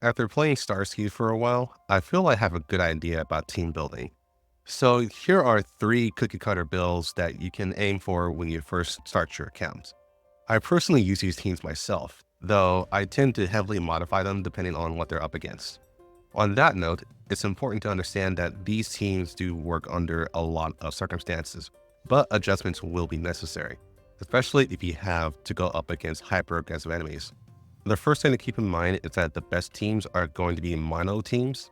After playing Starseed for a while, I feel I have a good idea about team building. So here are three cookie cutter builds that you can aim for when you first start your account. I personally use these teams myself, though I tend to heavily modify them depending on what they're up against. On that note, it's important to understand that these teams do work under a lot of circumstances, but adjustments will be necessary, especially if you have to go up against hyper-aggressive enemies. The first thing to keep in mind is that the best teams are going to be mono teams,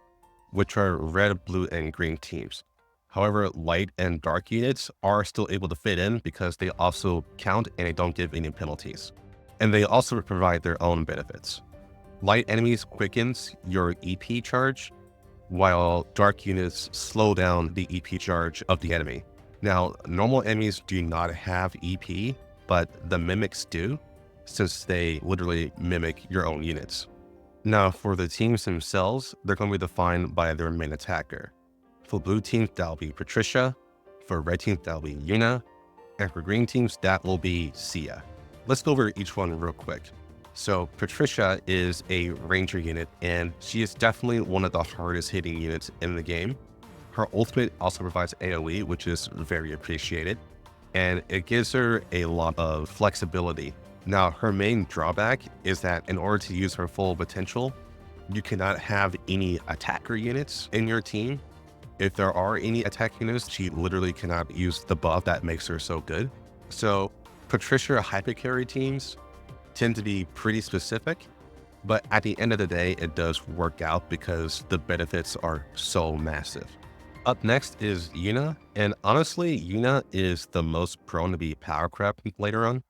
which are red, blue, and green teams. However, light and dark units are still able to fit in because they also count and they don't give any penalties. And they also provide their own benefits. Light enemies quickens your EP charge, while dark units slow down the EP charge of the enemy. Now, normal enemies do not have EP, but the mimics do, since they literally mimic your own units. Now, for the teams themselves, they're going to be defined by their main attacker. For blue teams, that'll be Patricia. For red teams, that'll be Yuna. And for green teams, that will be Sia. Let's go over each one real quick. So Patricia is a ranger unit, and she is definitely one of the hardest hitting units in the game. Her ultimate also provides AoE, which is very appreciated, and it gives her a lot of flexibility. Now, her main drawback is that in order to use her full potential, you cannot have any attacker units in your team. If there are any attack units, she literally cannot use the buff that makes her so good. So Patricia hypercarry teams tend to be pretty specific, but at the end of the day, it does work out because the benefits are so massive. Up next is Yuna, and honestly, Yuna is the most prone to be power crept later on.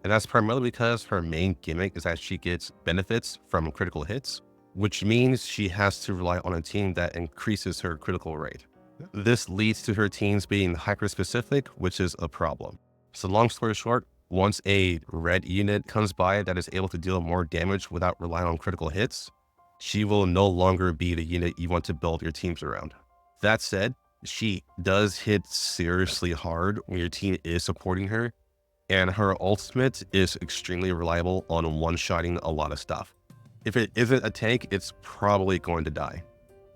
And that's primarily because her main gimmick is that she gets benefits from critical hits, which means she has to rely on a team that increases her critical rate. This leads to her teams being hyper-specific, which is a problem. So long story short, once a red unit comes by that is able to deal more damage without relying on critical hits, she will no longer be the unit you want to build your teams around. That said, she does hit seriously hard when your team is supporting her, and her ultimate is extremely reliable on one-shotting a lot of stuff. If it isn't a tank, it's probably going to die.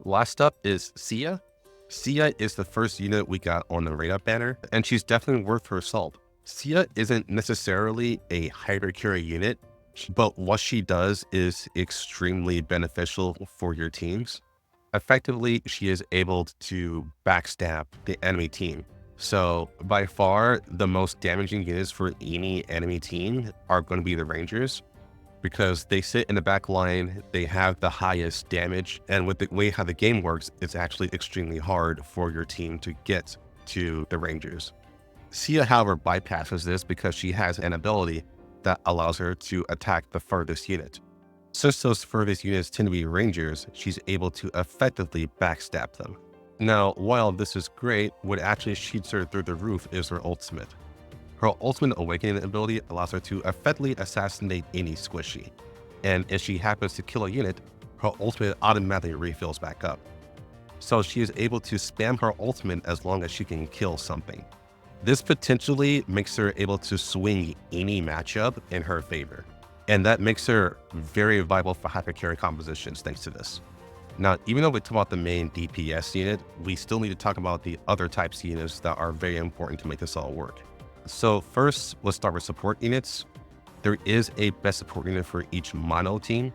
Last up is Sia. Sia is the first unit we got on the radar banner, and she's definitely worth her salt. Sia isn't necessarily a hypercarry unit, but what she does is extremely beneficial for your teams. Effectively, she is able to backstab the enemy team. So by far, the most damaging units for any enemy team are going to be the Rangers, because they sit in the back line, they have the highest damage, and with the way how the game works, it's actually extremely hard for your team to get to the Rangers. Sia, however, bypasses this because she has an ability that allows her to attack the furthest unit. Since those furthest units tend to be Rangers, she's able to effectively backstab them. Now, while this is great, what actually shoots her through the roof is her ultimate. Her ultimate awakening ability allows her to effectively assassinate any squishy. And if she happens to kill a unit, her ultimate automatically refills back up. So she is able to spam her ultimate as long as she can kill something. This potentially makes her able to swing any matchup in her favor. And that makes her very viable for hypercarry compositions thanks to this. Now, even though we talk about the main DPS unit, we still need to talk about the other types of units that are very important to make this all work. So first, let's start with support units. There is a best support unit for each mono team,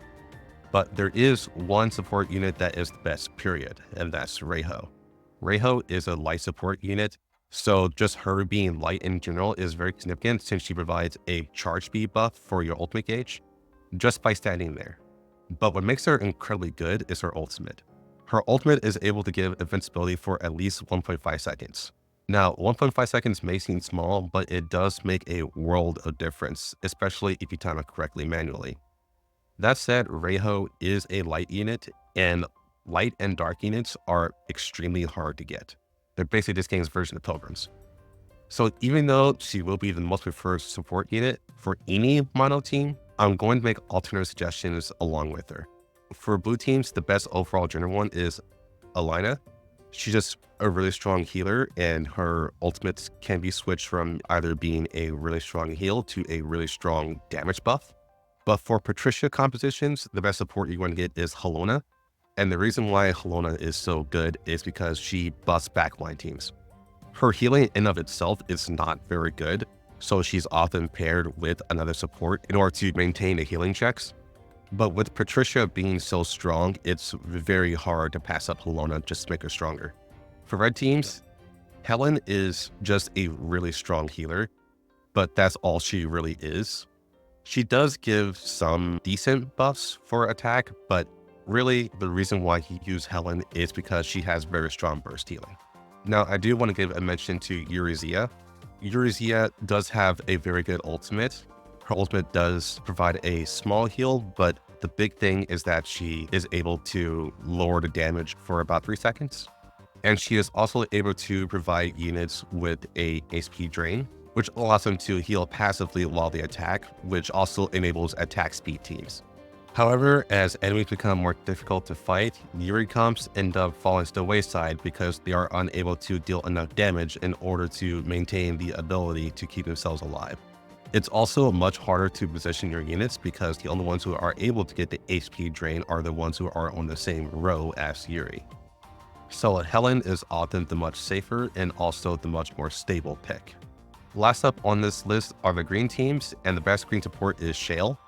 but there is one support unit that is the best, period, and that's Reiho. Reiho is a light support unit, so just her being light in general is very significant since she provides a charge speed buff for your ultimate gauge just by standing there. But what makes her incredibly good is her ultimate. Her ultimate is able to give invincibility for at least 1.5 seconds. Now, 1.5 seconds may seem small, but it does make a world of difference, especially if you time it correctly manually. That said, Reiho is a light unit, and light and dark units are extremely hard to get. They're basically this game's version of Pilgrims. So even though she will be the most preferred support unit for any mono team, I'm going to make alternative suggestions along with her. For blue teams, the best overall general one is Alina. She's just a really strong healer, and her ultimates can be switched from either being a really strong heal to a really strong damage buff. But for Patricia compositions, the best support you want to get is Helona. And the reason why Helona is so good is because she busts backline teams. Her healing in and of itself is not very good, so she's often paired with another support in order to maintain the healing checks. But with Patricia being so strong, it's very hard to pass up Helona just to make her stronger. For red teams, Helen is just a really strong healer, but that's all she really is. She does give some decent buffs for attack, but really the reason why he used Helen is because she has very strong burst healing. Now, I do want to give a mention to Eurizia. Eurizia does have a very good ultimate. Her ultimate does provide a small heal, but the big thing is that she is able to lower the damage for about 3 seconds. And she is also able to provide units with a HP drain, which allows them to heal passively while they attack, which also enables attack speed teams. However, as enemies become more difficult to fight, Yuri comps end up falling to the wayside because they are unable to deal enough damage in order to maintain the ability to keep themselves alive. It's also much harder to position your units because the only ones who are able to get the HP drain are the ones who are on the same row as Yuri. So Helen is often the much safer and also the much more stable pick. Last up on this list are the green teams, and the best green support is Shale.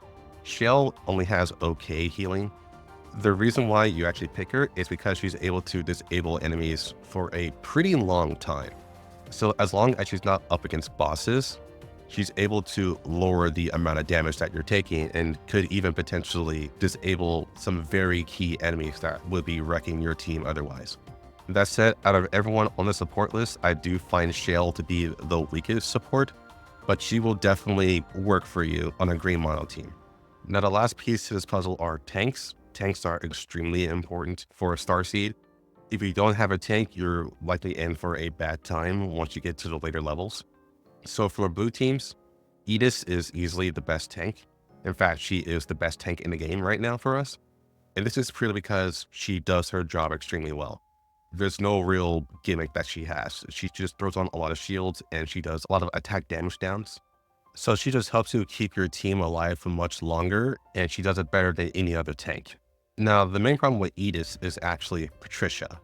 Shale only has okay healing. The reason why you actually pick her is because she's able to disable enemies for a pretty long time. So as long as she's not up against bosses, she's able to lower the amount of damage that you're taking and could even potentially disable some very key enemies that would be wrecking your team otherwise. That said, out of everyone on the support list, I do find Shale to be the weakest support, but she will definitely work for you on a green mono team. Now, the last piece to this puzzle are tanks. Tanks are extremely important for Starseed. If you don't have a tank, you're likely in for a bad time once you get to the later levels. So for blue teams, Edis is easily the best tank. In fact, she is the best tank in the game right now for us. And this is purely because she does her job extremely well. There's no real gimmick that she has. She just throws on a lot of shields and she does a lot of attack damage downs. So she just helps you keep your team alive for much longer, and she does it better than any other tank. Now, the main problem with Edis is actually Patricia.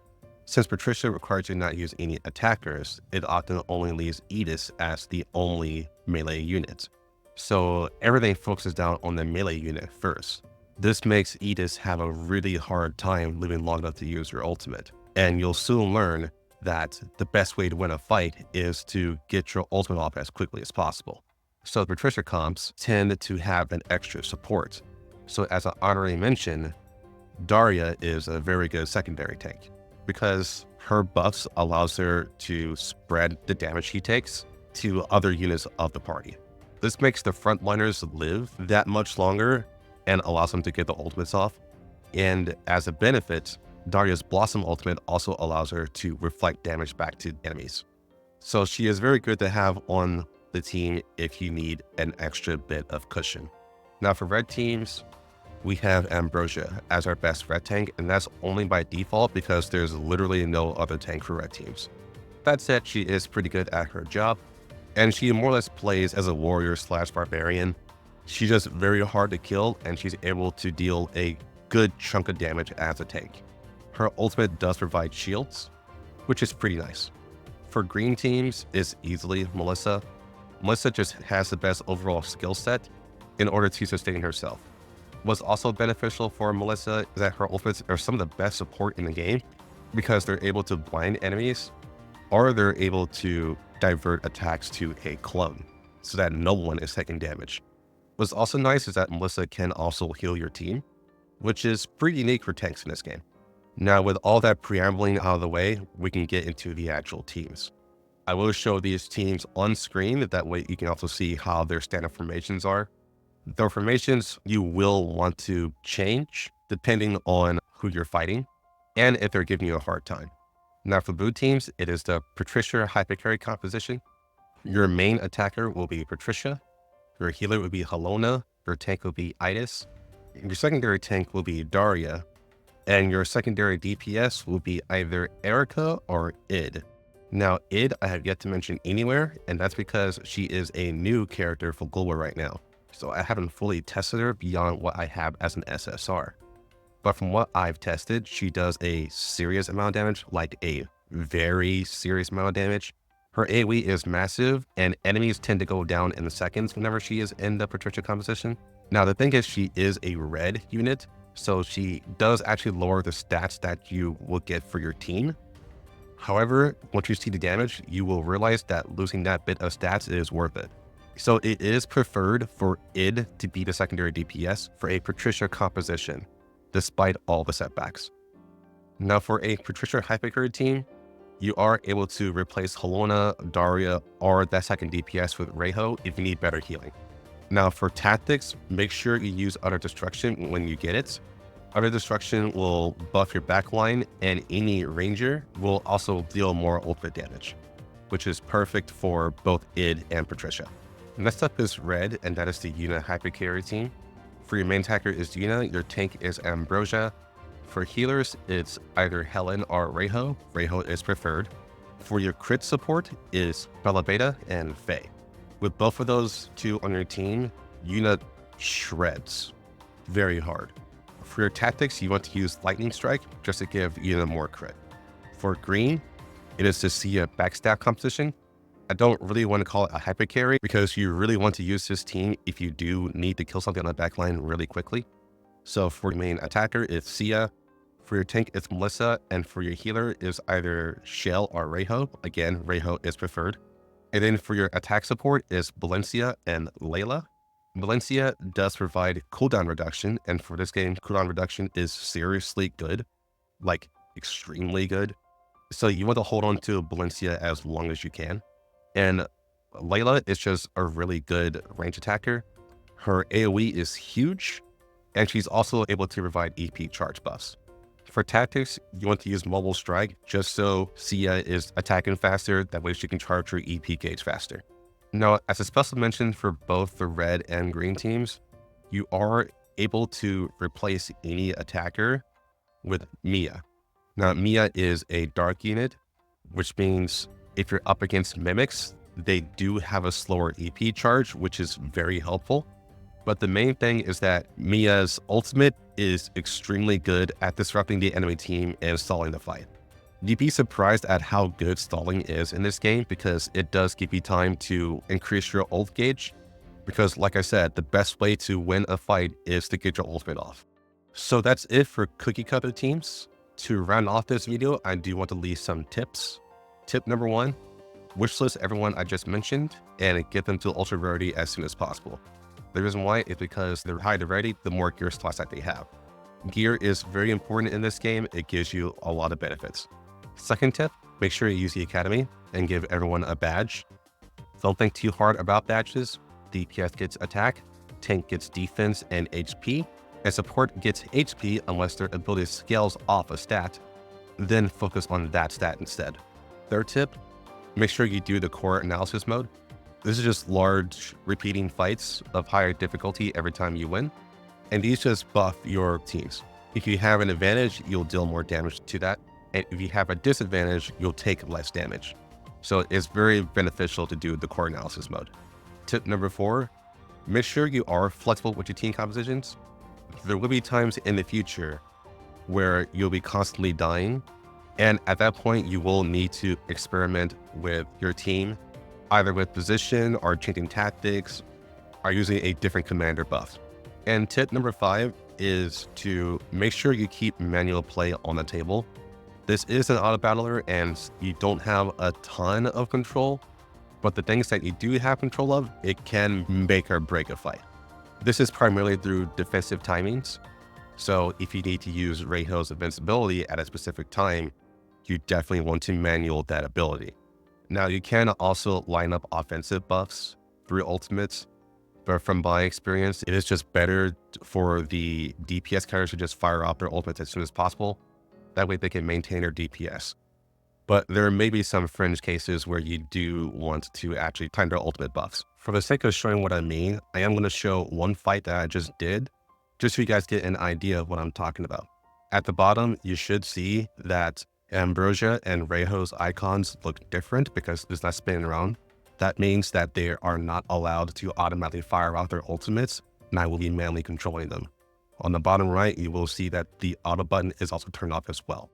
Since Patricia requires you not use any attackers, it often only leaves Edis as the only melee unit. So everything focuses down on the melee unit first. This makes Edis have a really hard time living long enough to use her ultimate. And you'll soon learn that the best way to win a fight is to get your ultimate off as quickly as possible. So Patricia comps tend to have an extra support. So as I already mentioned, Daria is a very good secondary tank because her buffs allows her to spread the damage she takes to other units of the party. This makes the frontliners live that much longer and allows them to get the ultimates off. And as a benefit, Daria's Blossom ultimate also allows her to reflect damage back to enemies. So she is very good to have on the team if you need an extra bit of cushion. Now for red teams, we have Ambrosia as our best red tank, and that's only by default because there's literally no other tank for red teams. That said, she is pretty good at her job, and she more or less plays as a warrior / barbarian. She's just very hard to kill, and she's able to deal a good chunk of damage as a tank. Her ultimate does provide shields, which is pretty nice. For green teams, it's easily Melissa. Melissa just has the best overall skill set in order to sustain herself. What's also beneficial for Melissa is that her ultimates are some of the best support in the game because they're able to blind enemies or they're able to divert attacks to a clone so that no one is taking damage. What's also nice is that Melissa can also heal your team, which is pretty unique for tanks in this game. Now, with all that preambling out of the way, we can get into the actual teams. I will show these teams on screen, that way you can also see how their standard formations are. The formations you will want to change depending on who you're fighting and if they're giving you a hard time. Now for blue teams, it is the Patricia hypercarry composition. Your main attacker will be Patricia, your healer will be Helona, your tank will be Idis, your secondary tank will be Daria, and your secondary DPS will be either Erica or Id. Now, Id I have yet to mention anywhere, and that's because she is a new character for Global right now. so I haven't fully tested her beyond what I have as an SSR. But from what I've tested, she does a serious amount of damage, like a very serious amount of damage. Her AoE is massive, and enemies tend to go down in seconds whenever she is in the Patricia composition. Now, the thing is, she is a red unit, so she does actually lower the stats that you will get for your team. However, once you see the damage, you will realize that losing that bit of stats is worth it. So it is preferred for id to be the secondary DPS for a Patricia composition, despite all the setbacks. Now for a Patricia hypercarry team, you are able to replace Helona, Daria, or that second DPS with Reiho if you need better healing. Now for tactics, make sure you use Utter Destruction when you get it. Utter Destruction will buff your backline, and any ranger will also deal more ultimate damage, which is perfect for both id and Patricia. Next up is red, and that is the Yuna hypercarry team. For your main attacker is Yuna, your tank is Ambrosia. For healers, it's either Helen or Reiho. Reiho is preferred. For your crit support is Bella Beta and Faye. With both of those two on your team, Yuna shreds very hard. For your tactics, you want to use Lightning Strike just to give Yuna more crit. For green, it is the Sia backstab composition. I don't really want to call it a hyper carry because you really want to use this team if you do need to kill something on the backline really quickly. So for your main attacker, it's Sia. For your tank, it's Melissa. And for your healer is either Shell or Reiho. Again, Reiho is preferred. And then for your attack support is Valencia and Layla. Valencia does provide cooldown reduction, and for this game, cooldown reduction is seriously good, like extremely good. So you want to hold on to Valencia as long as you can. And Layla is just a really good range attacker. Her AoE is huge, and she's also able to provide EP charge buffs. For tactics, you want to use Mobile Strike just so Sia is attacking faster, that way she can charge her EP gauge faster. Now, as a special mention for both the red and green teams, you are able to replace any attacker with Mia. Now, Mia is a dark unit, which means if you're up against mimics, they do have a slower EP charge, which is very helpful. But the main thing is that Mia's ultimate is extremely good at disrupting the enemy team and stalling the fight. You'd be surprised at how good stalling is in this game because it does give you time to increase your ult gauge. Because like I said, the best way to win a fight is to get your ultimate off. So that's it for cookie cutter teams. To round off this video, I do want to leave some tips. Tip number 1, wishlist everyone I just mentioned and get them to ultra rarity as soon as possible. The reason why is because the higher the rarity, the more gear slots that they have. Gear is very important in this game. It gives you a lot of benefits. Second tip, make sure you use the academy and give everyone a badge. Don't think too hard about badges. DPS gets attack, tank gets defense and HP, and support gets HP unless their ability scales off a stat. Then focus on that stat instead. Third tip, make sure you do the core analysis mode. This is just large repeating fights of higher difficulty every time you win, and these just buff your teams. If you have an advantage, you'll deal more damage to that. And if you have a disadvantage, you'll take less damage. So it's very beneficial to do the core analysis mode. Tip number 4, make sure you are flexible with your team compositions. There will be times in the future where you'll be constantly dying. And at that point, you will need to experiment with your team, either with position or changing tactics or using a different commander buff. And tip number 5 is to make sure you keep manual play on the table. This is an auto battler and you don't have a ton of control, but the things that you do have control of, it can make or break a fight. This is primarily through defensive timings. So if you need to use Reiho's invincibility at a specific time, you definitely want to manual that ability. Now you can also line up offensive buffs through ultimates, but from my experience, it is just better for the DPS characters to just fire off their ultimates as soon as possible. That way they can maintain their DPS. But there may be some fringe cases where you do want to actually time their ultimate buffs. For the sake of showing what I mean, I am going to show one fight that I just did, just so you guys get an idea of what I'm talking about. At the bottom, you should see that Ambrosia and Reiho's icons look different because it's not spinning around. That means that they are not allowed to automatically fire out their ultimates, and I will be manually controlling them. On the bottom right, you will see that the auto button is also turned off as well.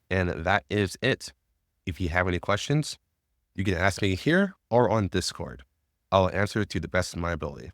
And that is it. If you have any questions, you can ask me here or on Discord. I'll answer to the best of my ability.